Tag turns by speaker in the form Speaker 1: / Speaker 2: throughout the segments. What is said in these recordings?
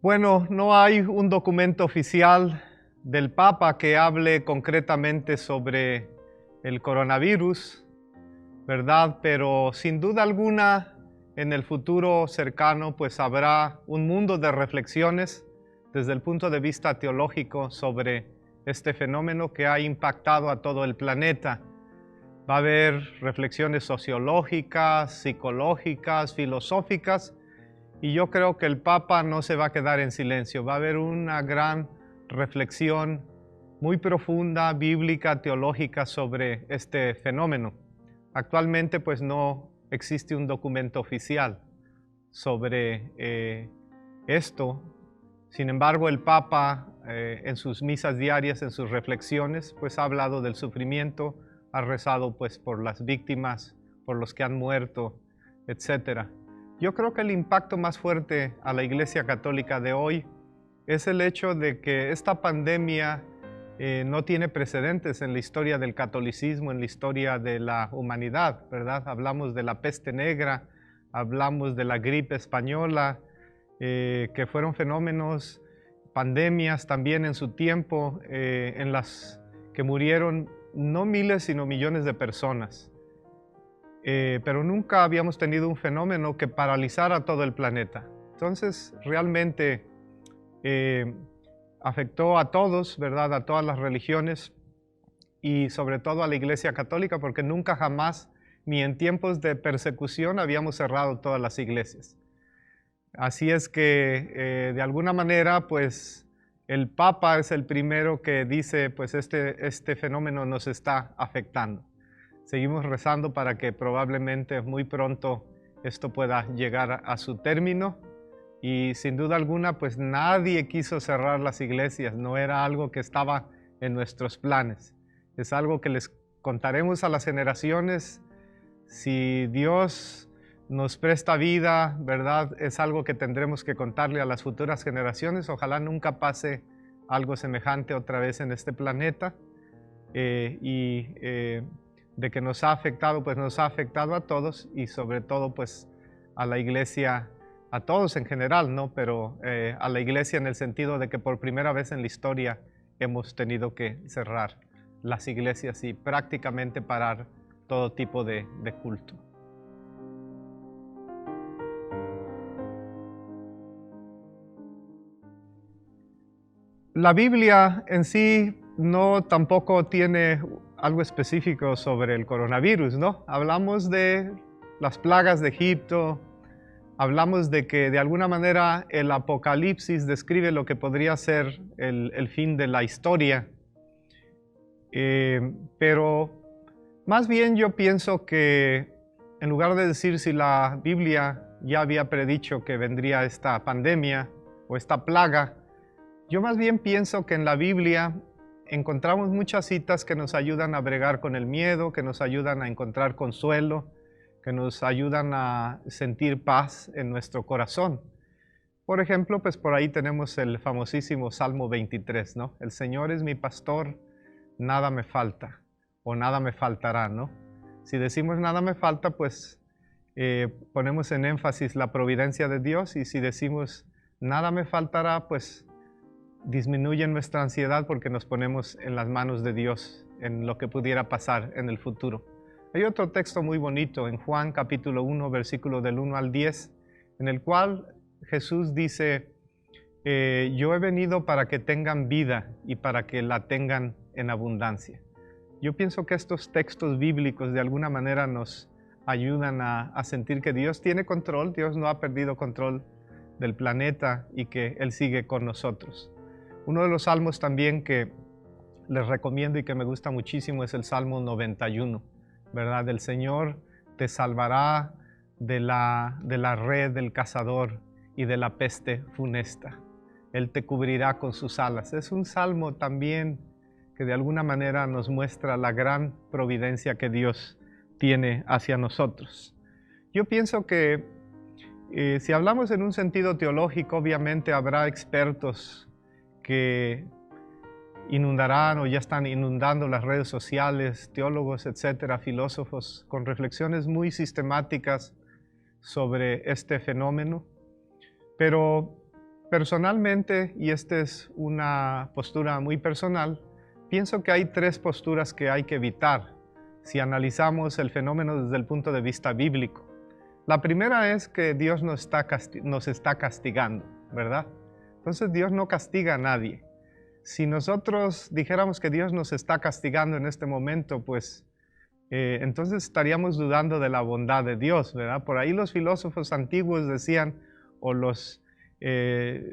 Speaker 1: Bueno, no hay un documento oficial del Papa que hable concretamente sobre el coronavirus, ¿verdad? Pero sin duda alguna, en el futuro cercano, pues habrá un mundo de reflexiones desde el punto de vista teológico sobre este fenómeno que ha impactado a todo el planeta. Va a haber reflexiones sociológicas, psicológicas, filosóficas, y yo creo que el Papa no se va a quedar en silencio. Va a haber una gran reflexión muy profunda, bíblica, teológica sobre este fenómeno. Actualmente pues no existe un documento oficial sobre esto. Sin embargo, el Papa en sus misas diarias, en sus reflexiones, pues ha hablado del sufrimiento, ha rezado pues por las víctimas, por los que han muerto, etcétera. Yo creo que el impacto más fuerte a la Iglesia Católica de hoy es el hecho de que esta pandemia no tiene precedentes en la historia del catolicismo, en la historia de la humanidad, ¿verdad? Hablamos de la peste negra, hablamos de la gripe española, que fueron fenómenos, pandemias también en su tiempo, en las que murieron no miles, sino millones de personas. Pero nunca habíamos tenido un fenómeno que paralizara todo el planeta. Entonces, realmente afectó a todos, ¿verdad? A todas las religiones y sobre todo a la Iglesia Católica, porque nunca jamás, ni en tiempos de persecución, habíamos cerrado todas las iglesias. Así es que, de alguna manera, pues, el Papa es el primero que dice, pues, este fenómeno nos está afectando. Seguimos rezando para que probablemente muy pronto esto pueda llegar a su término. Y sin duda alguna, pues nadie quiso cerrar las iglesias, no era algo que estaba en nuestros planes. Es algo que les contaremos a las generaciones. Si Dios nos presta vida, ¿verdad? Es algo que tendremos que contarle a las futuras generaciones. Ojalá nunca pase algo semejante otra vez en este planeta. De que nos ha afectado, pues nos ha afectado a todos y sobre todo pues a la iglesia, a todos en general, ¿no? Pero a la iglesia en el sentido de que por primera vez en la historia hemos tenido que cerrar las iglesias y prácticamente parar todo tipo de culto. La Biblia en sí no tampoco tiene algo específico sobre el coronavirus, ¿no? Hablamos de las plagas de Egipto, hablamos de que de alguna manera el Apocalipsis describe lo que podría ser el fin de la historia. Pero más bien yo pienso que en lugar de decir si la Biblia ya había predicho que vendría esta pandemia o esta plaga, yo más bien pienso que en la Biblia encontramos muchas citas que nos ayudan a bregar con el miedo, que nos ayudan a encontrar consuelo, que nos ayudan a sentir paz en nuestro corazón. Por ejemplo, pues por ahí tenemos el famosísimo Salmo 23, ¿no? El Señor es mi pastor, nada me falta, o nada me faltará, ¿no? Si decimos nada me falta, pues ponemos en énfasis la providencia de Dios, y si decimos nada me faltará, pues disminuye nuestra ansiedad porque nos ponemos en las manos de Dios en lo que pudiera pasar en el futuro. Hay otro texto muy bonito en Juan capítulo 1, versículo del 1 al 10, en el cual Jesús dice, yo he venido para que tengan vida y para que la tengan en abundancia. Yo pienso que estos textos bíblicos de alguna manera nos ayudan a sentir que Dios tiene control, Dios no ha perdido control del planeta y que Él sigue con nosotros. Uno de los salmos también que les recomiendo y que me gusta muchísimo es el Salmo 91, ¿verdad? El Señor te salvará de la red del cazador y de la peste funesta. Él te cubrirá con sus alas. Es un salmo también que de alguna manera nos muestra la gran providencia que Dios tiene hacia nosotros. Yo pienso que si hablamos en un sentido teológico, obviamente habrá expertos que inundarán o ya están inundando las redes sociales, teólogos, etcétera, filósofos, con reflexiones muy sistemáticas sobre este fenómeno. Pero Personalmente, y esta es una postura muy personal, pienso que hay tres posturas que hay que evitar si analizamos el fenómeno desde el punto de vista bíblico. La primera es que Dios nos está castigando, ¿verdad? Entonces Dios no castiga a nadie. Si nosotros dijéramos que Dios nos está castigando en este momento, pues entonces estaríamos dudando de la bondad de Dios, ¿verdad? Por ahí los filósofos antiguos decían, o los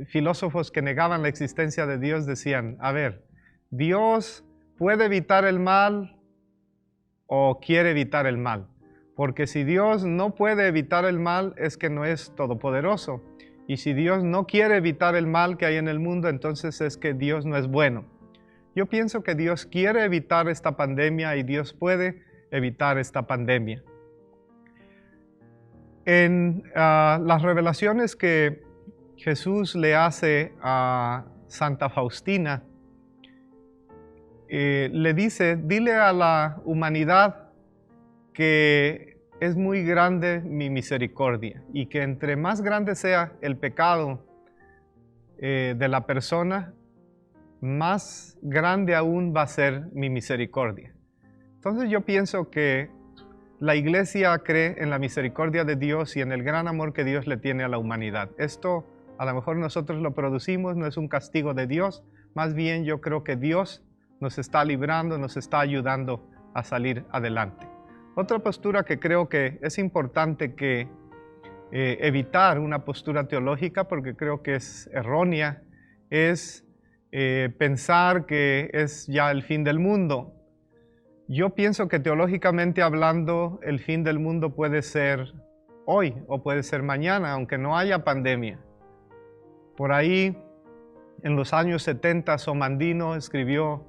Speaker 1: filósofos que negaban la existencia de Dios decían, a ver, ¿Dios puede evitar el mal o quiere evitar el mal? Porque si Dios no puede evitar el mal es que no es todopoderoso. Y si Dios no quiere evitar el mal que hay en el mundo, entonces es que Dios no es bueno. Yo pienso que Dios quiere evitar esta pandemia y Dios puede evitar esta pandemia. En las revelaciones que Jesús le hace a Santa Faustina, le dice, dile a la humanidad que es muy grande mi misericordia y que entre más grande sea el pecado de la persona, más grande aún va a ser mi misericordia. Entonces yo pienso que la Iglesia cree en la misericordia de Dios y en el gran amor que Dios le tiene a la humanidad. Esto a lo mejor nosotros lo producimos, no es un castigo de Dios, más bien yo creo que Dios nos está librando, nos está ayudando a salir adelante. Otra postura que creo que es importante que evitar una postura teológica, porque creo que es errónea, es pensar que es ya el fin del mundo. Yo pienso que teológicamente hablando, el fin del mundo puede ser hoy o puede ser mañana, aunque no haya pandemia. Por ahí, en los años 70, Somandino escribió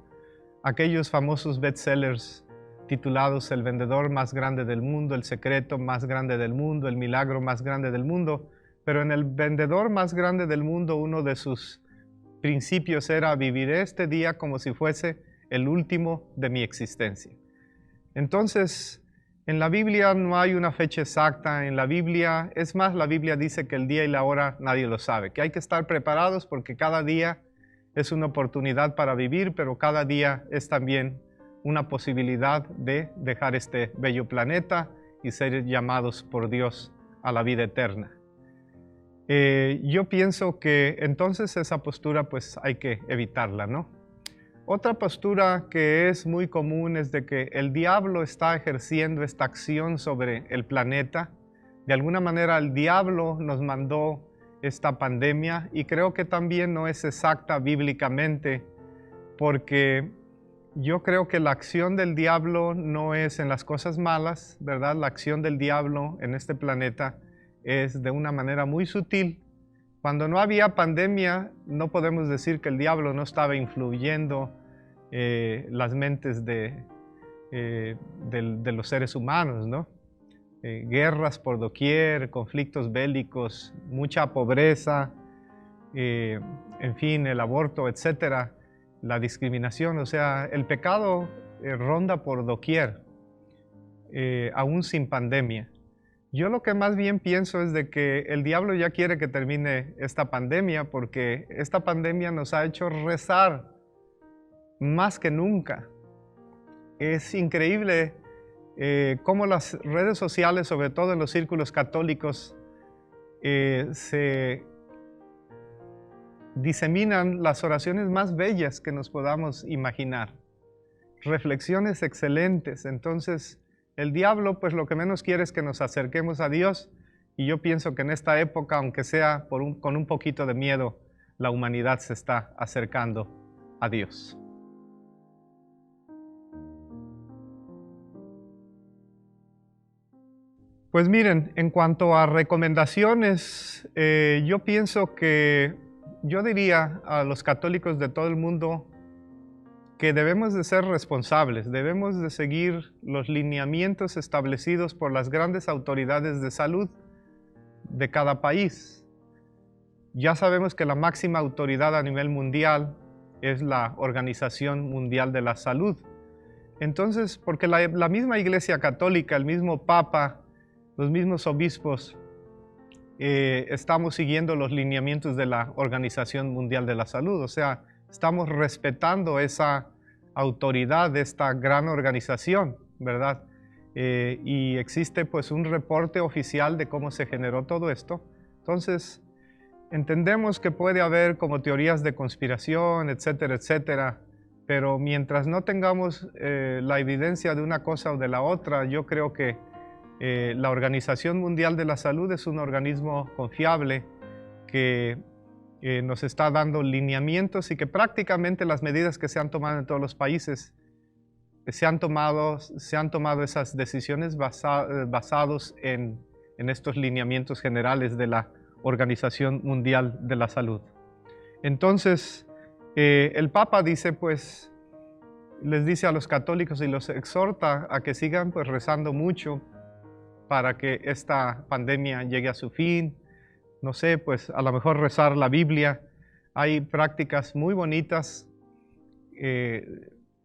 Speaker 1: aquellos famosos bestsellers titulados El vendedor más grande del mundo, El secreto más grande del mundo, El milagro más grande del mundo. Pero en El vendedor más grande del mundo, uno de sus principios era: viviré este día como si fuese el último de mi existencia. Entonces, en la Biblia no hay una fecha exacta. En la Biblia, es más, la Biblia dice que el día y la hora nadie lo sabe, que hay que estar preparados porque cada día es una oportunidad para vivir, pero cada día es también una posibilidad de dejar este bello planeta y ser llamados por Dios a la vida eterna. Yo pienso que entonces esa postura pues hay que evitarla, ¿no? Otra postura que es muy común es de que el diablo está ejerciendo esta acción sobre el planeta. De alguna manera el diablo nos mandó esta pandemia y creo que también no es exacta bíblicamente, porque yo creo que la acción del diablo no es en las cosas malas, ¿verdad? La acción del diablo en este planeta es de una manera muy sutil. Cuando no había pandemia, no podemos decir que el diablo no estaba influyendo las mentes de los seres humanos, ¿no? Guerras por doquier, conflictos bélicos, mucha pobreza, en fin, el aborto, etcétera, la discriminación, o sea, el pecado ronda por doquier, aún sin pandemia. Yo lo que más bien pienso es de que el diablo ya quiere que termine esta pandemia, porque esta pandemia nos ha hecho rezar más que nunca. Es increíble cómo las redes sociales, sobre todo en los círculos católicos, se diseminan las oraciones más bellas que nos podamos imaginar. Reflexiones excelentes. Entonces, el diablo pues lo que menos quiere es que nos acerquemos a Dios, y yo pienso que en esta época, aunque sea con un poquito de miedo, la humanidad se está acercando a Dios. Pues miren, en cuanto a recomendaciones, yo pienso que yo diría a los católicos de todo el mundo que debemos de ser responsables, debemos de seguir los lineamientos establecidos por las grandes autoridades de salud de cada país. Ya sabemos que la máxima autoridad a nivel mundial es la Organización Mundial de la Salud. Entonces, porque la misma Iglesia Católica, el mismo Papa, los mismos obispos estamos siguiendo los lineamientos de la Organización Mundial de la Salud, o sea, estamos respetando esa autoridad de esta gran organización, ¿verdad? Y existe pues un reporte oficial de cómo se generó todo esto. Entonces, entendemos que puede haber como teorías de conspiración, etcétera, etcétera, pero mientras no tengamos la evidencia de una cosa o de la otra, yo creo que la Organización Mundial de la Salud es un organismo confiable que nos está dando lineamientos y que prácticamente las medidas que se han tomado en todos los países se han tomado esas decisiones basados en estos lineamientos generales de la Organización Mundial de la Salud. Entonces, el Papa dice, pues, les dice a los católicos y los exhorta a que sigan pues rezando mucho para que esta pandemia llegue a su fin. No sé, pues a lo mejor rezar la Biblia. Hay prácticas muy bonitas,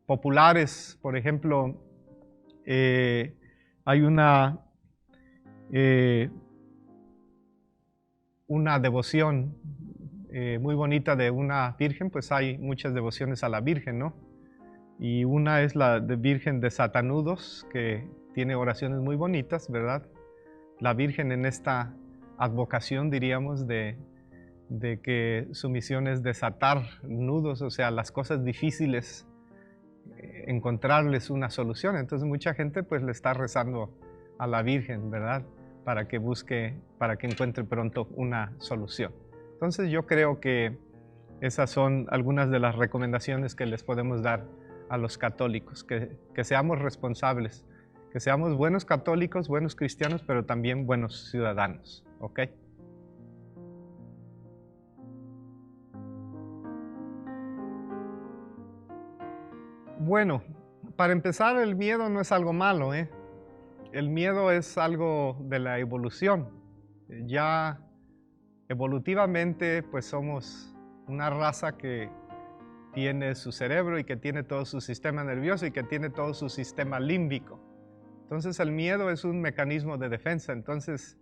Speaker 1: populares. Por ejemplo, hay una devoción muy bonita de una virgen, pues hay muchas devociones a la Virgen, ¿no? Y una es la de Virgen de Satanudos, que tiene oraciones muy bonitas, ¿verdad? La Virgen en esta advocación, diríamos, de que su misión es desatar nudos, o sea, las cosas difíciles, encontrarles una solución. Entonces mucha gente pues le está rezando a la Virgen, ¿verdad? Para que encuentre pronto una solución. Entonces yo creo que esas son algunas de las recomendaciones que les podemos dar a los católicos, que seamos responsables, que seamos buenos católicos, buenos cristianos, pero también buenos ciudadanos, ¿ok? Bueno, para empezar, el miedo no es algo malo, ¿eh? El miedo es algo de la evolución. Ya evolutivamente, pues somos una raza que tiene su cerebro y que tiene todo su sistema nervioso y que tiene todo su sistema límbico. Entonces el miedo es un mecanismo de defensa. Entonces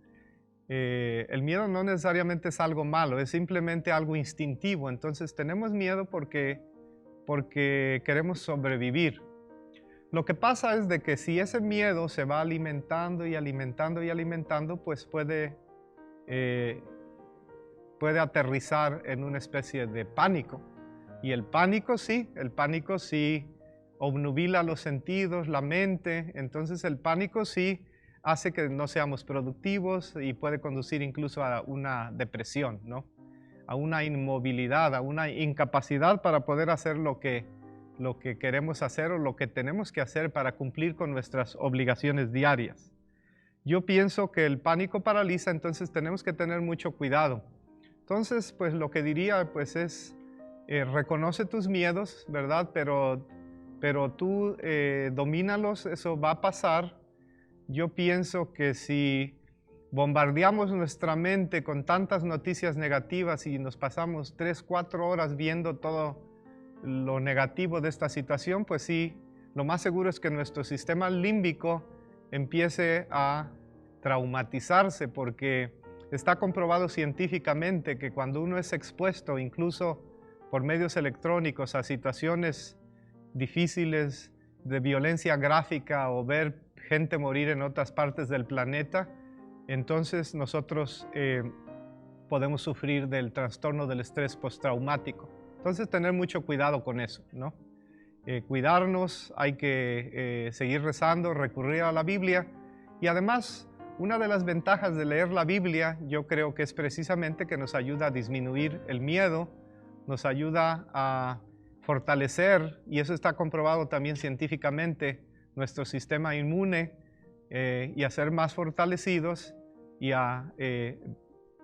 Speaker 1: el miedo no necesariamente es algo malo, es simplemente algo instintivo. Entonces tenemos miedo porque queremos sobrevivir. Lo que pasa es de que si ese miedo se va alimentando y alimentando y alimentando, pues puede aterrizar en una especie de pánico. Y el pánico sí obnubila los sentidos, la mente. Entonces el pánico sí hace que no seamos productivos y puede conducir incluso a una depresión, ¿no? A una inmovilidad, a una incapacidad para poder hacer lo que queremos hacer o lo que tenemos que hacer para cumplir con nuestras obligaciones diarias. Yo pienso que el pánico paraliza, entonces tenemos que tener mucho cuidado. Entonces, pues lo que diría pues es, reconoce tus miedos, ¿verdad? Pero tú domínalos, eso va a pasar. Yo pienso que si bombardeamos nuestra mente con tantas noticias negativas y nos pasamos 3, 4 horas viendo todo lo negativo de esta situación, pues sí, lo más seguro es que nuestro sistema límbico empiece a traumatizarse, porque está comprobado científicamente que cuando uno es expuesto, incluso por medios electrónicos, a situaciones difíciles de violencia gráfica o ver gente morir en otras partes del planeta, entonces nosotros podemos sufrir del trastorno del estrés postraumático. Entonces tener mucho cuidado con eso, ¿no? Cuidarnos, hay que seguir rezando, recurrir a la Biblia. Y además, una de las ventajas de leer la Biblia, yo creo que es precisamente que nos ayuda a disminuir el miedo, nos ayuda a fortalecer, y eso está comprobado también científicamente, nuestro sistema inmune, y a ser más fortalecidos y a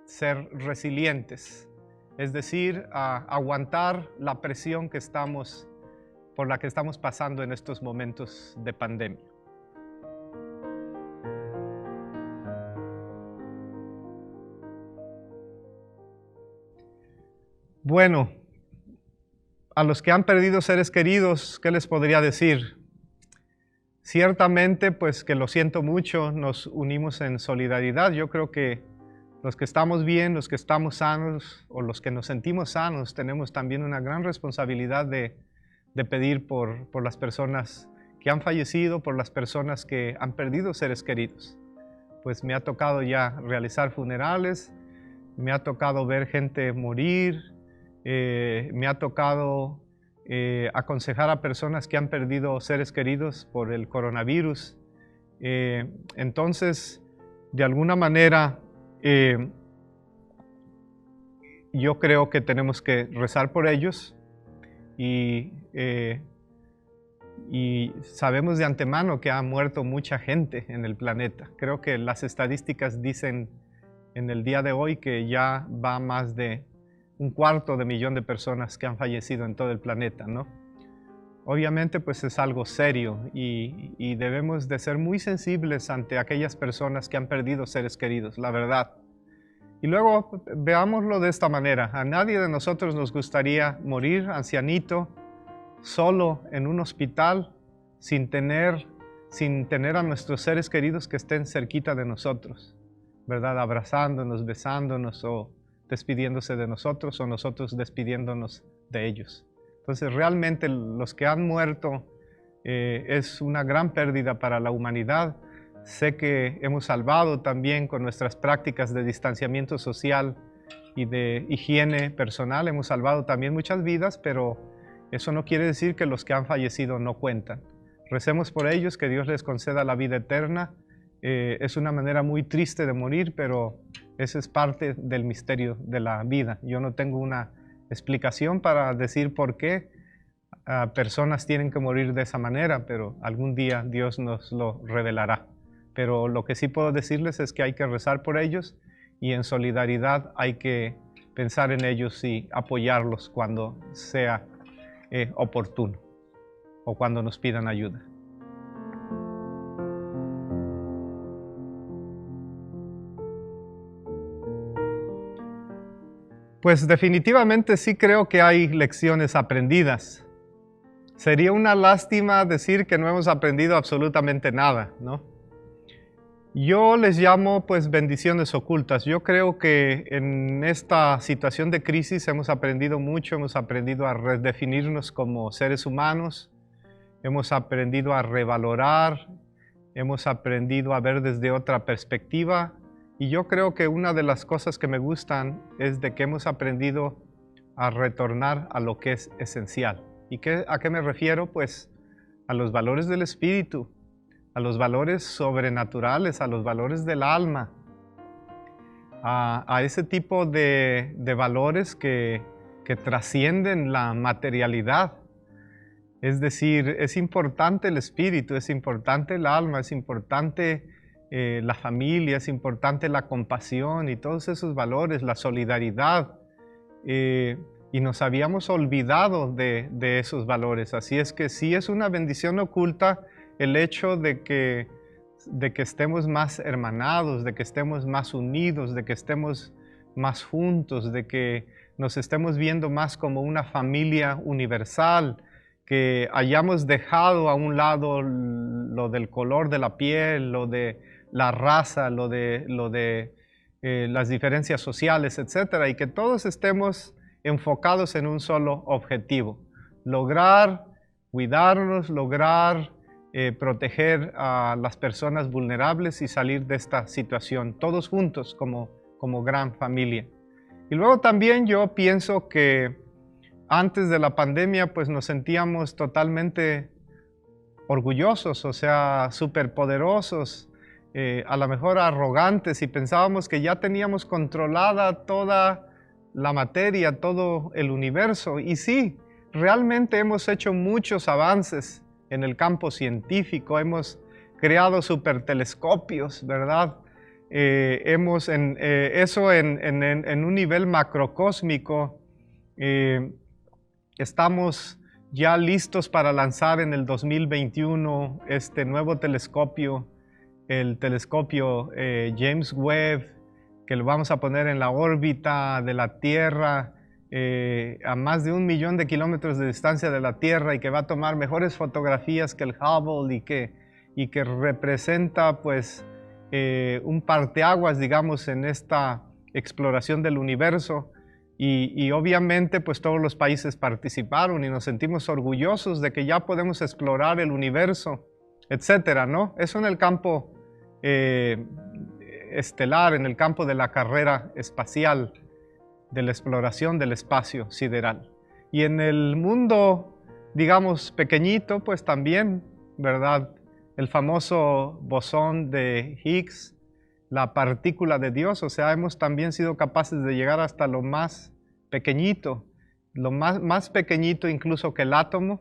Speaker 1: ser resilientes. Es decir, a aguantar la presión por la que estamos pasando en estos momentos de pandemia. Bueno, a los que han perdido seres queridos, ¿qué les podría decir? Ciertamente, pues que lo siento mucho, nos unimos en solidaridad. Yo creo que Los que estamos bien, los que estamos sanos o los que nos sentimos sanos, tenemos también una gran responsabilidad de pedir por las personas que han fallecido, por las personas que han perdido seres queridos. Pues me ha tocado ya realizar funerales, me ha tocado ver gente morir, me ha tocado aconsejar a personas que han perdido seres queridos por el coronavirus. Entonces, de alguna manera, yo creo que tenemos que rezar por ellos y sabemos de antemano que ha muerto mucha gente en el planeta. Creo que las estadísticas dicen en el día de hoy que ya va más de 250.000 de personas que han fallecido en todo el planeta, ¿no? Obviamente pues es algo serio y debemos de ser muy sensibles ante aquellas personas que han perdido seres queridos, la verdad. Y luego veámoslo de esta manera: a nadie de nosotros nos gustaría morir ancianito, solo en un hospital, sin tener a nuestros seres queridos que estén cerquita de nosotros, ¿verdad? Abrazándonos, besándonos o despidiéndose de nosotros o nosotros despidiéndonos de ellos. Entonces realmente los que han muerto es una gran pérdida para la humanidad. Sé que hemos salvado también con nuestras prácticas de distanciamiento social y de higiene personal, hemos salvado también muchas vidas, pero eso no quiere decir que los que han fallecido no cuentan. Recemos por ellos, que Dios les conceda la vida eterna. Es una manera muy triste de morir, pero ese es parte del misterio de la vida. Yo no tengo una explicación para decir por qué personas tienen que morir de esa manera, pero algún día Dios nos lo revelará. Pero lo que sí puedo decirles es que hay que rezar por ellos y en solidaridad hay que pensar en ellos y apoyarlos cuando sea oportuno o cuando nos pidan ayuda. Pues definitivamente sí creo que hay lecciones aprendidas. Sería una lástima decir que no hemos aprendido absolutamente nada, ¿no? Yo les llamo pues bendiciones ocultas. Yo creo que en esta situación de crisis hemos aprendido mucho, hemos aprendido a redefinirnos como seres humanos, hemos aprendido a revalorar, hemos aprendido a ver desde otra perspectiva. Y yo creo que una de las cosas que me gustan es de que hemos aprendido a retornar a lo que es esencial. ¿Y a qué me refiero? Pues a los valores del espíritu, a los valores sobrenaturales, a los valores del alma, a ese tipo de valores que trascienden la materialidad. Es decir, es importante el espíritu, es importante el alma, es importante la familia, es importante la compasión y todos esos valores, la solidaridad. Y nos habíamos olvidado de esos valores. Así es que sí es una bendición oculta el hecho de que estemos más hermanados, de que estemos más unidos, de que estemos más juntos, de que nos estemos viendo más como una familia universal, que hayamos dejado a un lado lo del color de la piel, lo de la raza, lo de las diferencias sociales, etcétera, y que todos estemos enfocados en un solo objetivo: lograr cuidarnos, lograr proteger a las personas vulnerables y salir de esta situación, todos juntos como gran familia. Y luego también yo pienso que antes de la pandemia pues nos sentíamos totalmente orgullosos, o sea, superpoderosos, a lo mejor arrogantes, y pensábamos que ya teníamos controlada toda la materia, todo el universo. Y sí, realmente hemos hecho muchos avances en el campo científico, hemos creado supertelescopios, ¿verdad? Hemos eso en un nivel macrocósmico. Estamos ya listos para lanzar en el 2021 este nuevo telescopio, el telescopio James Webb, que lo vamos a poner en la órbita de la Tierra, a más de 1 millón de kilómetros de distancia de la Tierra, y que va a tomar mejores fotografías que el Hubble y que representa pues un parteaguas, digamos, en esta exploración del universo y obviamente pues todos los países participaron y nos sentimos orgullosos de que ya podemos explorar el universo, etcétera, ¿no? Eso en el campo estelar, en el campo de la carrera espacial, de la exploración del espacio sideral. Y en el mundo, digamos, pequeñito, pues también, ¿verdad? El famoso bosón de Higgs, la partícula de Dios, o sea, hemos también sido capaces de llegar hasta lo más pequeñito, lo más pequeñito incluso que el átomo,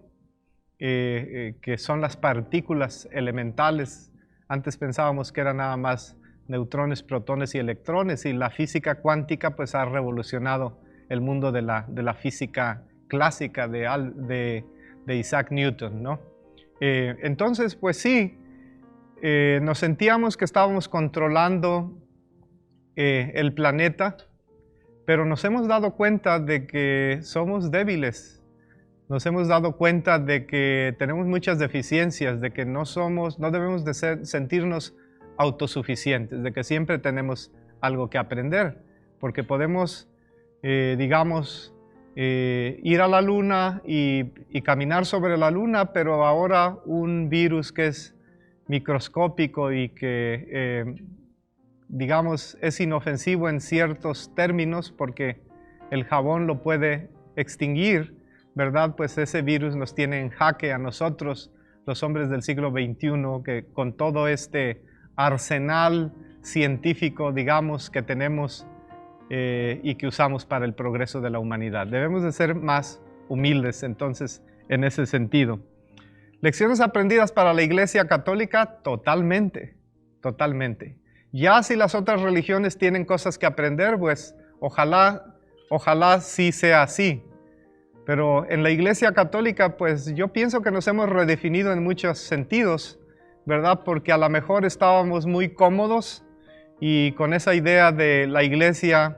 Speaker 1: que son las partículas elementales. Antes pensábamos que eran nada más neutrones, protones y electrones, y la física cuántica pues ha revolucionado el mundo de la física clásica de Isaac Newton, ¿no? Entonces, pues sí, nos sentíamos que estábamos controlando el planeta, pero nos hemos dado cuenta de que somos débiles. Nos hemos dado cuenta de que tenemos muchas deficiencias, de que no debemos de sentirnos autosuficientes, de que siempre tenemos algo que aprender, porque podemos, digamos, ir a la luna y caminar sobre la luna, pero ahora un virus que es microscópico y que, digamos, es inofensivo en ciertos términos porque el jabón lo puede extinguir, ¿verdad? Pues ese virus nos tiene en jaque a nosotros, los hombres del siglo XXI, que con todo este arsenal científico, digamos, que tenemos y que usamos para el progreso de la humanidad. Debemos de ser más humildes, entonces, en ese sentido. Lecciones aprendidas para la Iglesia Católica, totalmente, totalmente. Ya si las otras religiones tienen cosas que aprender, pues ojalá sí sea así. Pero en la Iglesia Católica, pues yo pienso que nos hemos redefinido en muchos sentidos, ¿verdad? Porque a lo mejor estábamos muy cómodos y con esa idea de la Iglesia,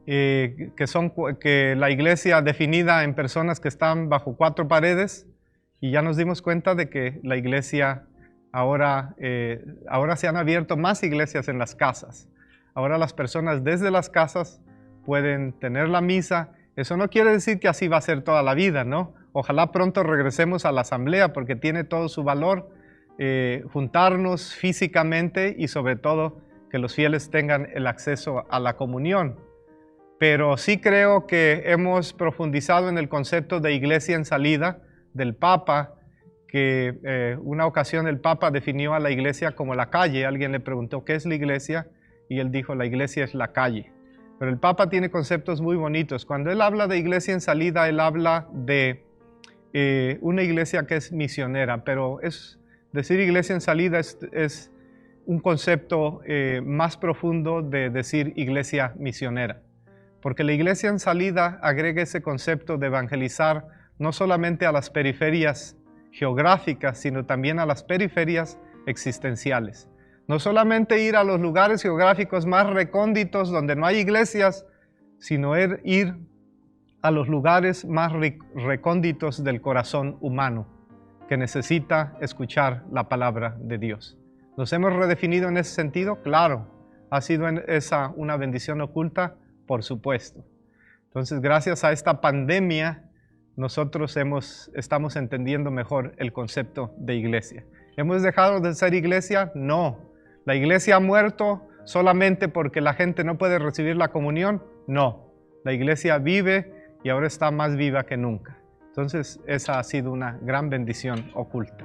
Speaker 1: que la Iglesia definida en personas que están bajo 4 paredes, y ya nos dimos cuenta de que la Iglesia ahora se han abierto más iglesias en las casas. Ahora las personas desde las casas pueden tener la misa. Eso no quiere decir que así va a ser toda la vida, ¿no? Ojalá pronto regresemos a la asamblea porque tiene todo su valor juntarnos físicamente y sobre todo que los fieles tengan el acceso a la comunión. Pero sí creo que hemos profundizado en el concepto de iglesia en salida del Papa, que una ocasión el Papa definió a la iglesia como la calle. Alguien le preguntó, ¿qué es la iglesia? Y él dijo, la iglesia es la calle. Pero el Papa tiene conceptos muy bonitos. Cuando él habla de iglesia en salida, él habla de una iglesia que es misionera, pero decir iglesia en salida es un concepto más profundo de decir iglesia misionera. Porque la iglesia en salida agrega ese concepto de evangelizar no solamente a las periferias geográficas, sino también a las periferias existenciales. No solamente ir a los lugares geográficos más recónditos donde no hay iglesias, sino ir a los lugares más recónditos del corazón humano, que necesita escuchar la palabra de Dios. ¿Nos hemos redefinido en ese sentido? Claro. ¿Ha sido esa una bendición oculta? Por supuesto. Entonces, gracias a esta pandemia, nosotros estamos entendiendo mejor el concepto de iglesia. ¿Hemos dejado de ser iglesia? No. ¿La iglesia ha muerto solamente porque la gente no puede recibir la comunión? No. La iglesia vive y ahora está más viva que nunca. Entonces, esa ha sido una gran bendición oculta.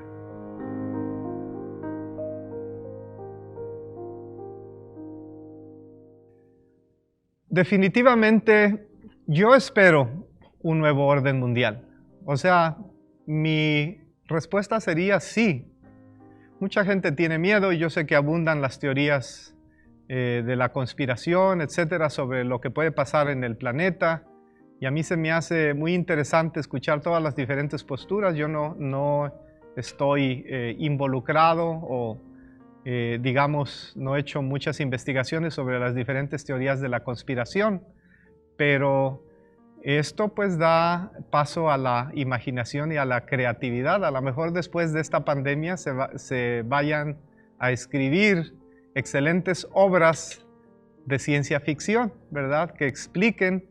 Speaker 1: Definitivamente, yo espero un nuevo orden mundial. O sea, mi respuesta sería sí. Mucha gente tiene miedo y yo sé que abundan las teorías de la conspiración, etcétera, sobre lo que puede pasar en el planeta. Y a mí se me hace muy interesante escuchar todas las diferentes posturas. Yo no estoy involucrado o, digamos, no he hecho muchas investigaciones sobre las diferentes teorías de la conspiración, pero esto pues da paso a la imaginación y a la creatividad. A lo mejor después de esta pandemia se vayan a escribir excelentes obras de ciencia ficción, ¿verdad? Que expliquen,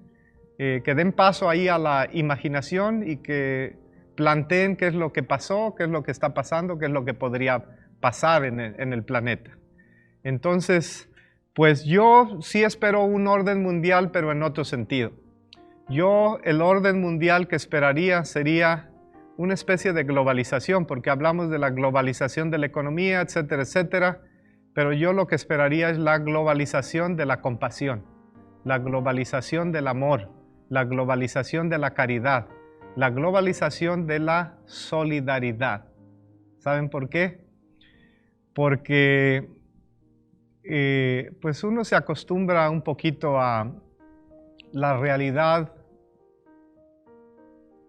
Speaker 1: que den paso ahí a la imaginación y que planteen qué es lo que pasó, qué es lo que está pasando, qué es lo que podría pasar en el planeta. Entonces, pues yo sí espero un orden mundial, pero en otro sentido. El orden mundial que esperaría sería una especie de globalización, porque hablamos de la globalización de la economía, etcétera, etcétera, pero yo lo que esperaría es la globalización de la compasión, la globalización del amor, la globalización de la caridad, la globalización de la solidaridad. ¿Saben por qué? Porque pues uno se acostumbra un poquito a la realidad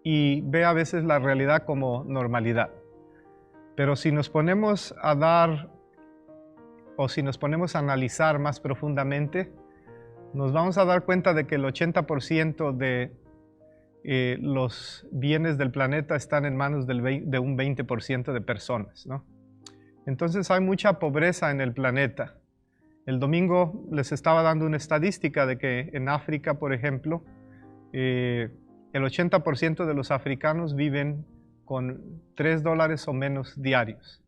Speaker 1: y ve a veces la realidad como normalidad. Pero si nos ponemos a si nos ponemos a analizar más profundamente, nos vamos a dar cuenta de que el 80% de los bienes del planeta están en manos de un 20% de personas, ¿no? Entonces hay mucha pobreza en el planeta. El domingo les estaba dando una estadística de que en África, por ejemplo, el 80% de los africanos viven con $3 o menos diarios.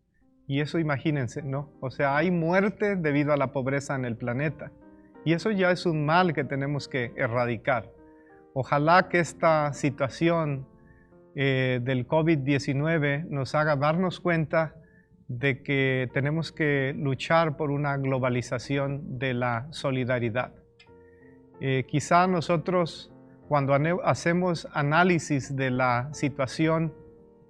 Speaker 1: Y eso imagínense, ¿no? O sea, hay muerte debido a la pobreza en el planeta. Y eso ya es un mal que tenemos que erradicar. Ojalá que esta situación del COVID-19 nos haga darnos cuenta de que tenemos que luchar por una globalización de la solidaridad. Quizá nosotros, cuando hacemos análisis de la situación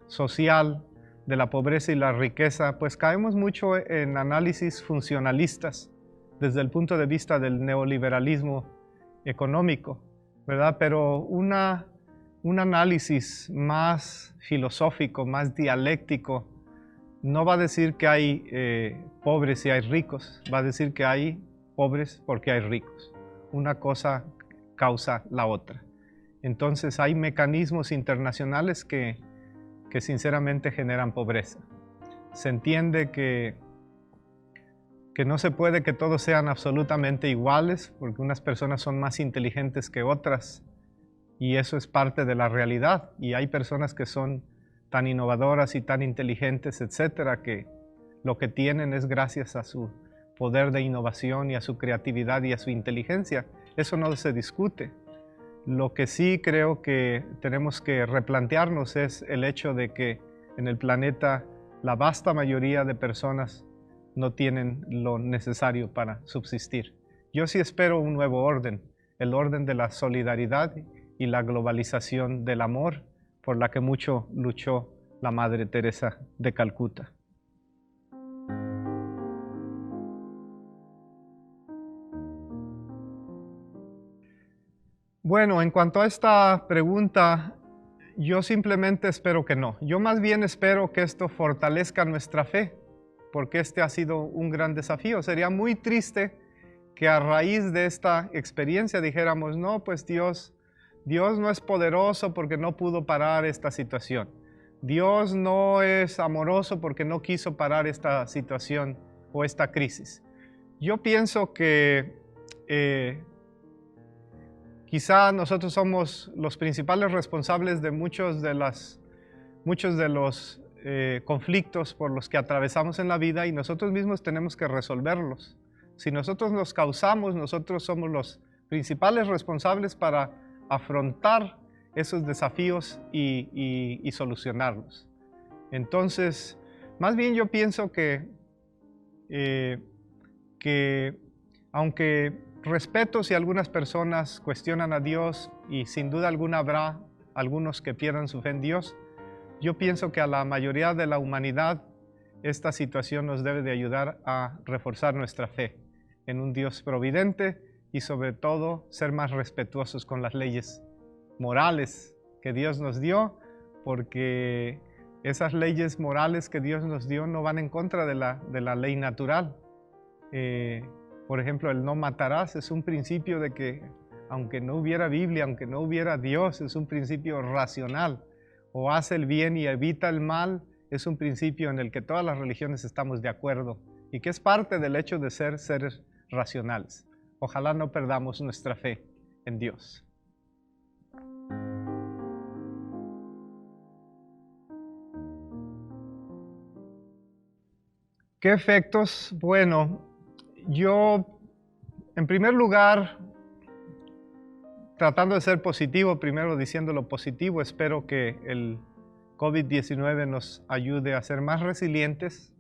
Speaker 1: social, de la pobreza y la riqueza, pues caemos mucho en análisis funcionalistas desde el punto de vista del neoliberalismo económico, ¿verdad? Pero un análisis más filosófico, más dialéctico, no va a decir que hay pobres y hay ricos, va a decir que hay pobres porque hay ricos. Una cosa causa la otra. Entonces hay mecanismos internacionales que sinceramente generan pobreza. Se entiende que no se puede que todos sean absolutamente iguales, porque unas personas son más inteligentes que otras, y eso es parte de la realidad. Y hay personas que son tan innovadoras y tan inteligentes, etcétera, que lo que tienen es gracias a su poder de innovación y a su creatividad y a su inteligencia. Eso no se discute. Lo que sí creo que tenemos que replantearnos es el hecho de que en el planeta la vasta mayoría de personas no tienen lo necesario para subsistir. Yo sí espero un nuevo orden, el orden de la solidaridad y la globalización del amor, por la que mucho luchó la Madre Teresa de Calcuta. Bueno, en cuanto a esta pregunta, yo simplemente espero que no. Yo más bien espero que esto fortalezca nuestra fe, porque este ha sido un gran desafío. Sería muy triste que a raíz de esta experiencia dijéramos, no, pues Dios no es poderoso porque no pudo parar esta situación. Dios no es amoroso porque no quiso parar esta situación o esta crisis. Yo pienso que quizá nosotros somos los principales responsables de muchos de los conflictos por los que atravesamos en la vida, y nosotros mismos tenemos que resolverlos. Si nosotros los causamos, nosotros somos los principales responsables para afrontar esos desafíos y solucionarlos. Entonces, más bien yo pienso que aunque respeto si algunas personas cuestionan a Dios, y sin duda alguna habrá algunos que pierdan su fe en Dios, yo pienso que a la mayoría de la humanidad esta situación nos debe de ayudar a reforzar nuestra fe en un Dios providente y sobre todo ser más respetuosos con las leyes morales que Dios nos dio, porque esas leyes morales que Dios nos dio no van en contra de la ley natural. Por ejemplo, el no matarás es un principio de que, aunque no hubiera Biblia, aunque no hubiera Dios, es un principio racional. O haz el bien y evita el mal, es un principio en el que todas las religiones estamos de acuerdo y que es parte del hecho de ser seres racionales. Ojalá no perdamos nuestra fe en Dios. ¿Qué efectos? Bueno, yo, en primer lugar, tratando de ser positivo, primero diciendo lo positivo, espero que el COVID-19 nos ayude a ser más resilientes.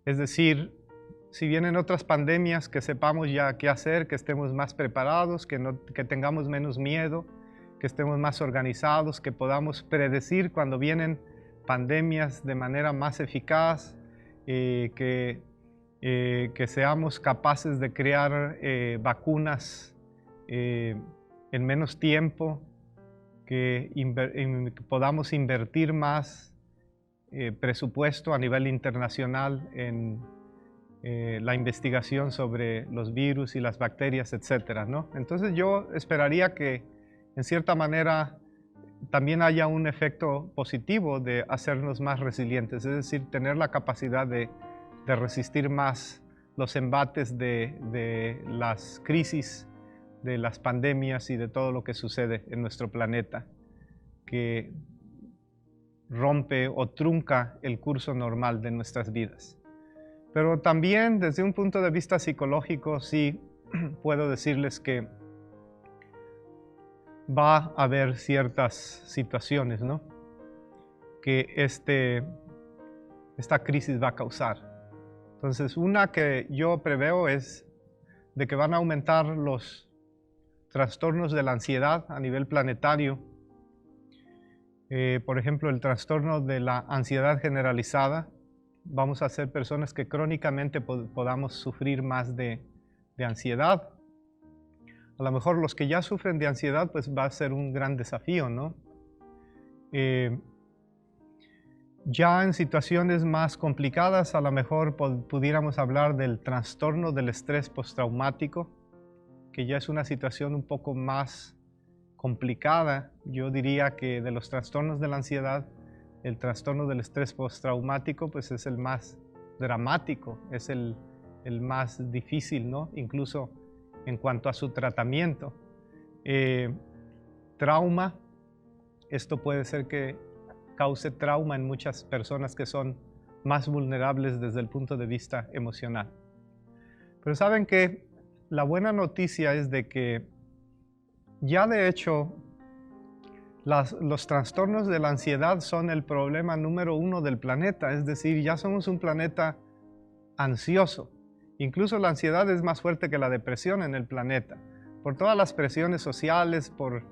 Speaker 1: Es decir, si vienen otras pandemias, que sepamos ya qué hacer, que estemos más preparados, que tengamos menos miedo, que estemos más organizados, que podamos predecir cuando vienen pandemias de manera más eficaz, que seamos capaces de crear vacunas en menos tiempo, que podamos invertir más presupuesto a nivel internacional en la investigación sobre los virus y las bacterias, etcétera, ¿no? Entonces yo esperaría que en cierta manera también haya un efecto positivo de hacernos más resilientes, es decir, tener la capacidad de resistir más los embates de las crisis, de las pandemias y de todo lo que sucede en nuestro planeta, que rompe o trunca el curso normal de nuestras vidas. Pero también desde un punto de vista psicológico sí puedo decirles que va a haber ciertas situaciones, ¿no?, que esta crisis va a causar. Entonces, una que yo preveo es de que van a aumentar los trastornos de la ansiedad a nivel planetario. Por ejemplo, el trastorno de la ansiedad generalizada. Vamos a ser personas que crónicamente podamos sufrir más de ansiedad. A lo mejor los que ya sufren de ansiedad, pues va a ser un gran desafío, ¿no? Ya en situaciones más complicadas, a lo mejor pudiéramos hablar del trastorno del estrés postraumático, que ya es una situación un poco más complicada. Yo diría que de los trastornos de la ansiedad, el trastorno del estrés postraumático pues es el más dramático, es el más difícil, ¿no?, incluso en cuanto a su tratamiento. Trauma, esto puede ser que cause trauma en muchas personas que son más vulnerables desde el punto de vista emocional. Pero saben que la buena noticia es de que ya de hecho los trastornos de la ansiedad son el problema número 1 del planeta, es decir, ya somos un planeta ansioso. Incluso la ansiedad es más fuerte que la depresión en el planeta, por todas las presiones sociales, por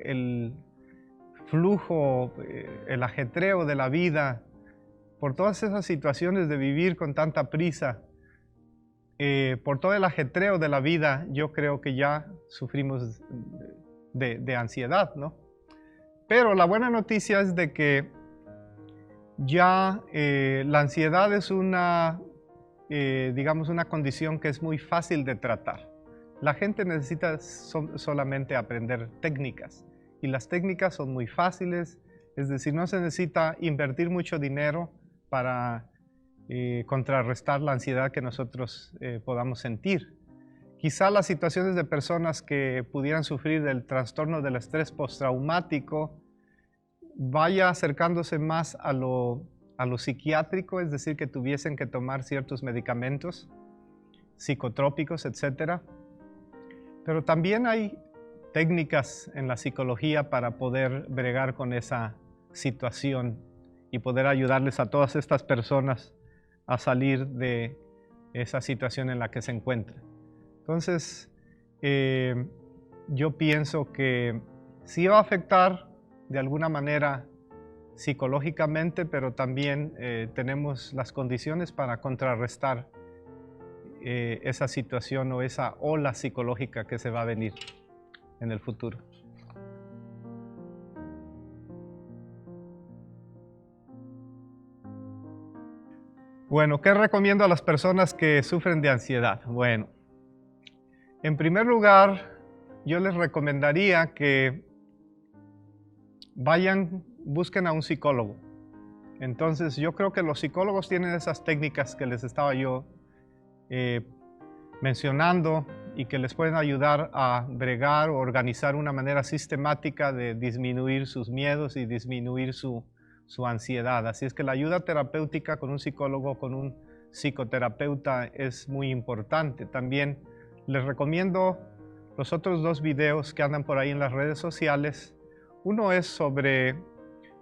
Speaker 1: el flujo, el ajetreo de la vida, por todas esas situaciones de vivir con tanta prisa, por todo el ajetreo de la vida, yo creo que ya sufrimos de ansiedad, ¿no? Pero la buena noticia es de que ya la ansiedad es digamos, una condición que es muy fácil de tratar. La gente necesita solamente aprender técnicas, y las técnicas son muy fáciles, es decir, no se necesita invertir mucho dinero para contrarrestar la ansiedad que nosotros podamos sentir. Quizá las situaciones de personas que pudieran sufrir del trastorno del estrés postraumático vaya acercándose más a lo psiquiátrico, es decir, que tuviesen que tomar ciertos medicamentos psicotrópicos, etc. Pero también hay técnicas en la psicología para poder bregar con esa situación y poder ayudarles a todas estas personas a salir de esa situación en la que se encuentran. Entonces, yo pienso que sí va a afectar de alguna manera psicológicamente, pero también tenemos las condiciones para contrarrestar esa situación o esa ola psicológica que se va a venir en el futuro. Bueno, ¿qué recomiendo a las personas que sufren de ansiedad? Bueno, en primer lugar, yo les recomendaría que busquen a un psicólogo. Entonces, yo creo que los psicólogos tienen esas técnicas que les estaba yo mencionando y que les pueden ayudar a bregar o organizar una manera sistemática de disminuir sus miedos y disminuir su ansiedad. Así es que la ayuda terapéutica con un psicólogo, con un psicoterapeuta es muy importante. También les recomiendo los otros 2 videos que andan por ahí en las redes sociales. Uno es sobre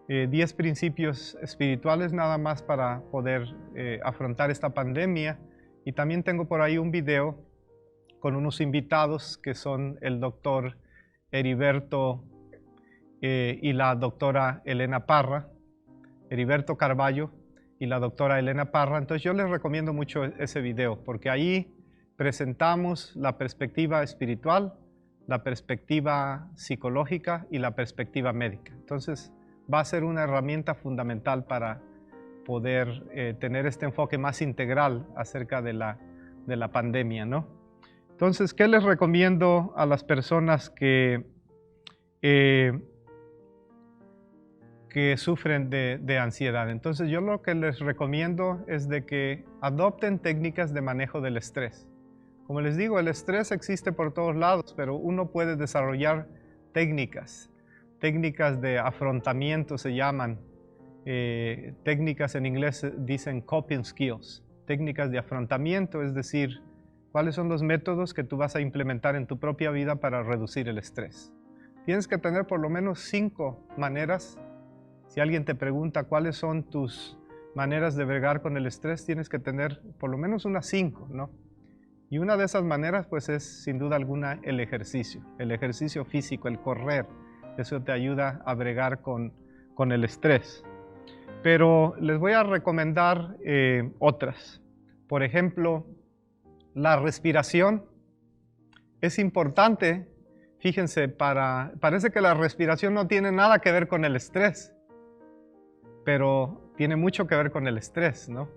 Speaker 1: 10 principios espirituales nada más para poder afrontar esta pandemia. Y también tengo por ahí un video con unos invitados que son el doctor Heriberto y la doctora Elena Parra, Heriberto Carballo y la doctora Elena Parra. Entonces yo les recomiendo mucho ese video porque ahí presentamos la perspectiva espiritual, la perspectiva psicológica y la perspectiva médica. Entonces va a ser una herramienta fundamental para poder tener este enfoque más integral acerca de la pandemia, ¿no? Entonces, ¿qué les recomiendo a las personas que sufren de ansiedad? Entonces, yo lo que les recomiendo es de que adopten técnicas de manejo del estrés. Como les digo, el estrés existe por todos lados, pero uno puede desarrollar técnicas de afrontamiento se llaman, técnicas en inglés dicen coping skills, técnicas de afrontamiento, es decir, cuáles son los métodos que tú vas a implementar en tu propia vida para reducir el estrés. Tienes que tener por lo menos 5 maneras. Si alguien te pregunta cuáles son tus maneras de bregar con el estrés, tienes que tener por lo menos unas 5, ¿no? Y una de esas maneras pues es sin duda alguna el ejercicio físico, el correr. Eso te ayuda a bregar con el estrés. Pero les voy a recomendar otras. Por ejemplo, la respiración es importante. Fíjense, parece que la respiración no tiene nada que ver con el estrés, pero tiene mucho que ver con el estrés, ¿no?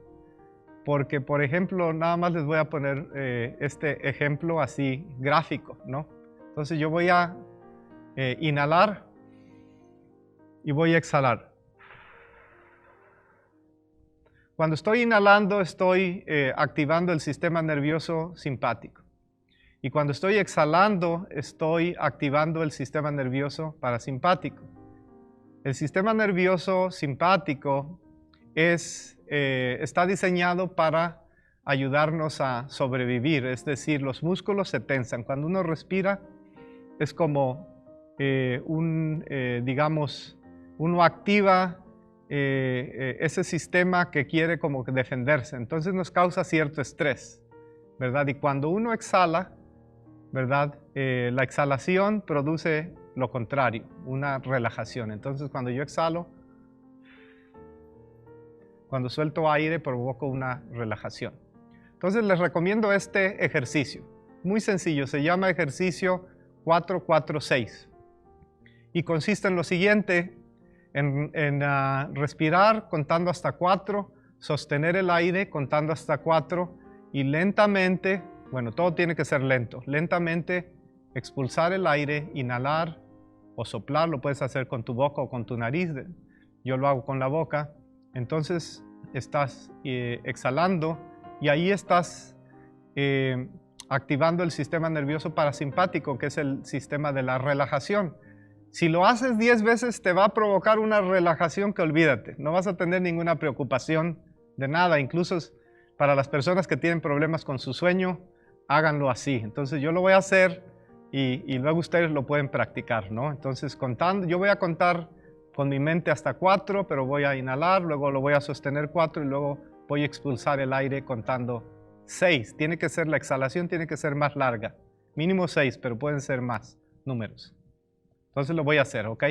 Speaker 1: Porque, por ejemplo, nada más les voy a poner este ejemplo así gráfico, ¿no? Entonces yo voy a inhalar y voy a exhalar. Cuando estoy inhalando estoy activando el sistema nervioso simpático. Y cuando estoy exhalando estoy activando el sistema nervioso parasimpático. El sistema nervioso simpático está diseñado para ayudarnos a sobrevivir, es decir, los músculos se tensan. Cuando uno respira es como digamos, uno activa ese sistema que quiere como que defenderse, entonces nos causa cierto estrés, ¿verdad? Y cuando uno exhala, ¿verdad? La exhalación produce lo contrario, una relajación. Entonces cuando yo exhalo, cuando suelto aire, provoco una relajación. Entonces les recomiendo este ejercicio, muy sencillo, se llama ejercicio 4-4-6 y consiste en lo siguiente, en respirar contando hasta 4, sostener el aire contando hasta 4 y lentamente, bueno, todo tiene que ser lento, lentamente expulsar el aire, inhalar o soplar, lo puedes hacer con tu boca o con tu nariz, yo lo hago con la boca. Entonces estás exhalando y ahí estás activando el sistema nervioso parasimpático, que es el sistema de la relajación. Si lo haces 10 veces te va a provocar una relajación que olvídate, no vas a tener ninguna preocupación de nada, incluso para las personas que tienen problemas con su sueño, háganlo así. Entonces yo lo voy a hacer y luego ustedes lo pueden practicar, ¿no? Entonces contando, yo voy a contar con mi mente hasta 4, pero voy a inhalar, luego lo voy a sostener 4 y luego voy a expulsar el aire contando 6. Tiene que ser, la exhalación tiene que ser más larga, mínimo 6, pero pueden ser más números. Entonces lo voy a hacer, ¿ok?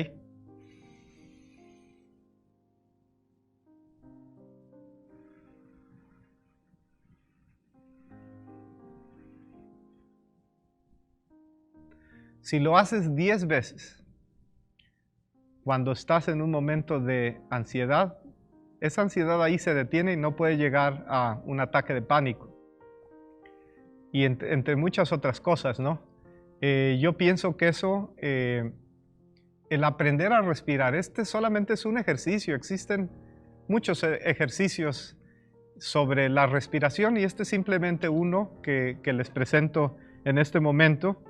Speaker 1: Si lo haces 10 veces, cuando estás en un momento de ansiedad, esa ansiedad ahí se detiene y no puede llegar a un ataque de pánico. Y entre muchas otras cosas, ¿no? Yo pienso que eso, el aprender a respirar, este solamente es un ejercicio. Existen muchos ejercicios sobre la respiración, y este es simplemente uno que les presento en este momento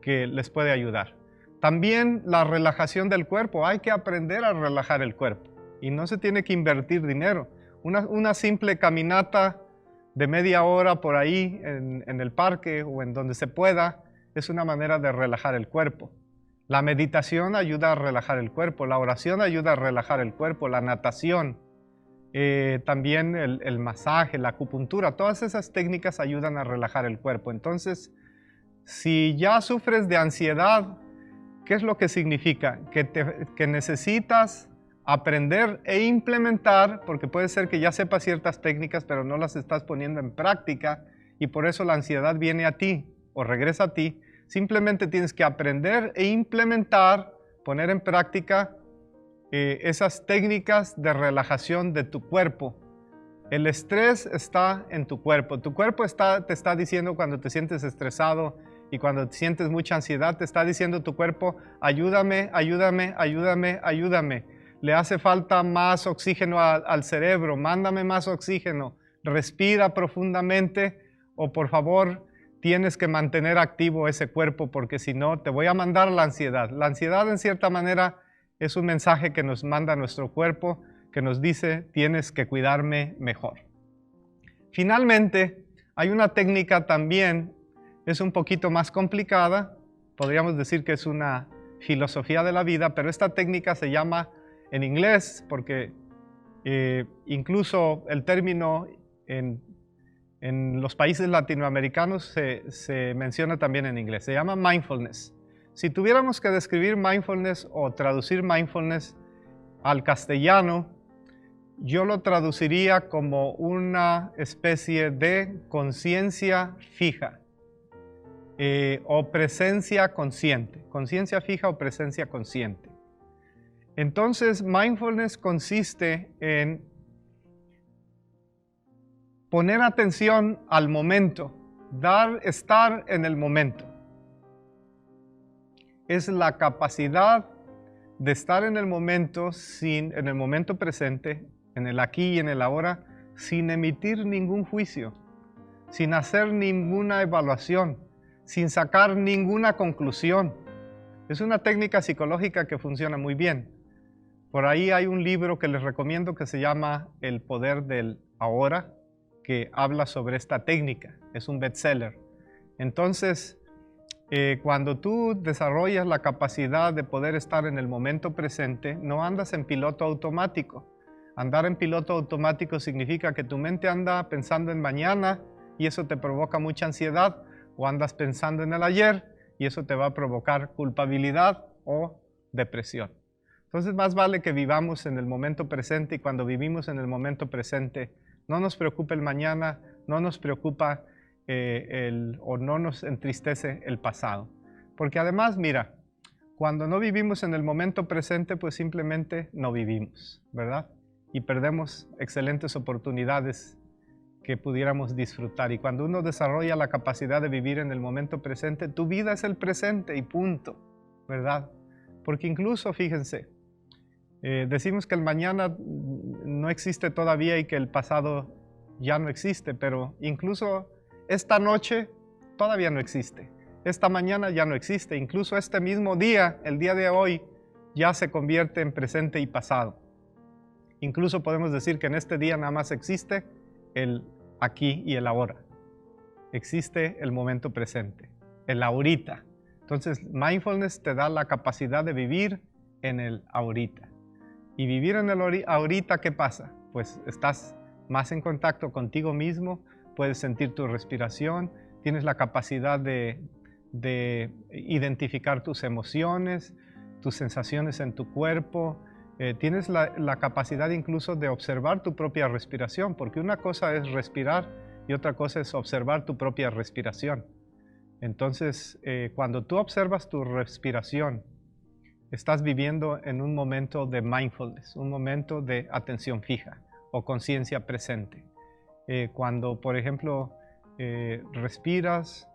Speaker 1: que les puede ayudar. También la relajación del cuerpo. Hay que aprender a relajar el cuerpo y no se tiene que invertir dinero. Una simple caminata de media hora por ahí en el parque o en donde se pueda es una manera de relajar el cuerpo. La meditación ayuda a relajar el cuerpo, la oración ayuda a relajar el cuerpo, la natación, también el masaje, la acupuntura, todas esas técnicas ayudan a relajar el cuerpo. Entonces, si ya sufres de ansiedad, ¿qué es lo que significa? Que necesitas aprender e implementar, porque puede ser que ya sepas ciertas técnicas, pero no las estás poniendo en práctica y por eso la ansiedad viene a ti o regresa a ti. Simplemente tienes que aprender e implementar, poner en práctica esas técnicas de relajación de tu cuerpo. El estrés está en tu cuerpo. Tu cuerpo te está diciendo cuando te sientes estresado y cuando te sientes mucha ansiedad, te está diciendo tu cuerpo, ayúdame, ayúdame, ayúdame, ayúdame. Le hace falta más oxígeno al cerebro, mándame más oxígeno, respira profundamente o por favor tienes que mantener activo ese cuerpo porque si no te voy a mandar la ansiedad. La ansiedad en cierta manera es un mensaje que nos manda nuestro cuerpo que nos dice tienes que cuidarme mejor. Finalmente, hay una técnica también, es un poquito más complicada, podríamos decir que es una filosofía de la vida, pero esta técnica se llama en inglés porque incluso el término en los países latinoamericanos se menciona también en inglés, se llama mindfulness. Si tuviéramos que describir mindfulness o traducir mindfulness al castellano, yo lo traduciría como una especie de conciencia fija o presencia consciente, conciencia fija o presencia consciente. Entonces, mindfulness consiste en poner atención al momento, estar en el momento. Es la capacidad de estar en el momento, en el momento presente, en el aquí y en el ahora, sin emitir ningún juicio, sin hacer ninguna evaluación, sin sacar ninguna conclusión. Es una técnica psicológica que funciona muy bien. Por ahí hay un libro que les recomiendo que se llama El poder del ahora, que habla sobre esta técnica. Es un bestseller. Entonces, cuando tú desarrollas la capacidad de poder estar en el momento presente, no andas en piloto automático. Andar en piloto automático significa que tu mente anda pensando en mañana y eso te provoca mucha ansiedad, o andas pensando en el ayer y eso te va a provocar culpabilidad o depresión. Entonces más vale que vivamos en el momento presente y cuando vivimos en el momento presente no nos preocupa el mañana, no nos preocupa o no nos entristece el pasado. Porque además, mira, cuando no vivimos en el momento presente, pues simplemente no vivimos, ¿verdad? Y perdemos excelentes oportunidades que pudiéramos disfrutar. Y cuando uno desarrolla la capacidad de vivir en el momento presente, tu vida es el presente y punto, ¿verdad? Porque incluso, fíjense, decimos que el mañana no existe todavía y que el pasado ya no existe, pero incluso esta noche todavía no existe. Esta mañana ya no existe. Incluso este mismo día, el día de hoy, ya se convierte en presente y pasado. Incluso podemos decir que en este día nada más existe el aquí y el ahora. Existe el momento presente, el ahorita. Entonces, mindfulness te da la capacidad de vivir en el ahorita. Y vivir en el ahorita, ¿qué pasa? Pues estás más en contacto contigo mismo, puedes sentir tu respiración, tienes la capacidad de identificar tus emociones, tus sensaciones en tu cuerpo, tienes la capacidad incluso de observar tu propia respiración, porque una cosa es respirar y otra cosa es observar tu propia respiración. Entonces, cuando tú observas tu respiración, estás viviendo en un momento de mindfulness, un momento de atención fija o conciencia presente. Cuando, por ejemplo, respiras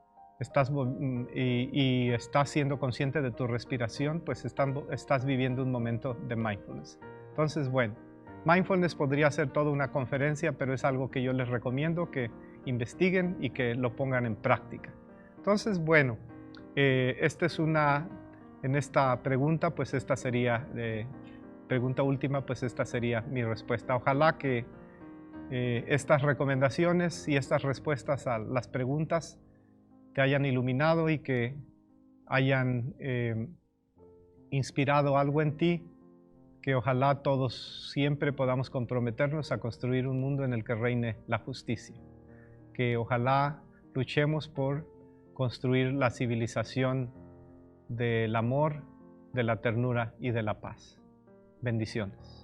Speaker 1: y estás siendo consciente de tu respiración, pues estás viviendo un momento de mindfulness. Entonces, bueno, Mindfulness podría ser toda una conferencia, pero es algo que yo les recomiendo que investiguen y que lo pongan en práctica. Entonces, bueno, en esta pregunta, pues esta sería, pregunta última, pues esta sería mi respuesta. Ojalá que estas recomendaciones y estas respuestas a las preguntas te hayan iluminado y que hayan inspirado algo en ti, que ojalá todos siempre podamos comprometernos a construir un mundo en el que reine la justicia, que ojalá luchemos por construir la civilización del amor, de la ternura y de la paz. Bendiciones.